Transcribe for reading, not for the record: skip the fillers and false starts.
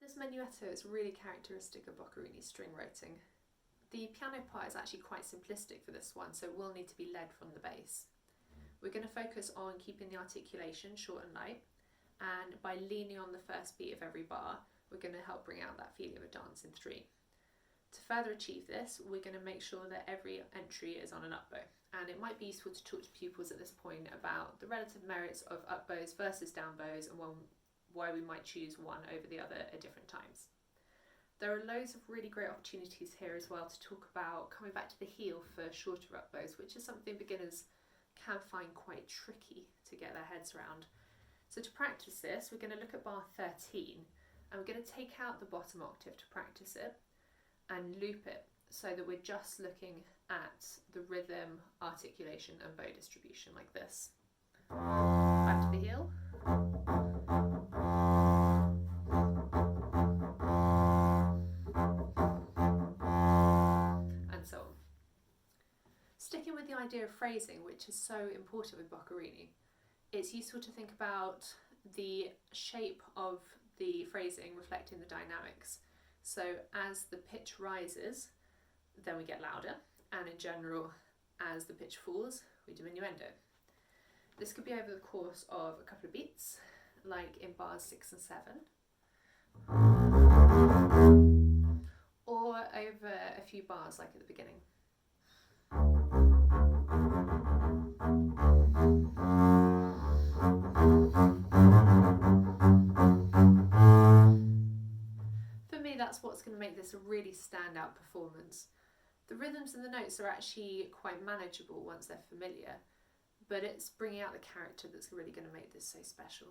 This Minuetto is really characteristic of Boccherini's string writing. The piano part is actually quite simplistic for this one, so it will need to be led from the bass. We're going to focus on keeping the articulation short and light, and by leaning on the first beat of every bar, we're going to help bring out that feeling of a dance in 3. To further achieve this, we're going to make sure that every entry is on an up bow, and it might be useful to talk to pupils at this point about the relative merits of up bows versus down bows and why we might choose one over the other at different times. There are loads of really great opportunities here as well to talk about coming back to the heel for shorter up bows, which is something beginners can find quite tricky to get their heads around. So to practice this, we're going to look at bar 13, and we're going to take out the bottom octave to practice it and loop it so that we're just looking at the rhythm, articulation and bow distribution like this. Back to the heel. And so on. Sticking with the idea of phrasing, which is so important with Boccherini, it's useful to think about the shape of the phrasing reflecting the dynamics. So as the pitch rises, then we get louder, and in general, as the pitch falls, we diminuendo. This could be over the course of a couple of beats, like in bars 6 and 7, or over a few bars like at the beginning. For me, that's what's going to make this a really standout performance. The rhythms and the notes are actually quite manageable once they're familiar, but it's bringing out the character that's really going to make this so special.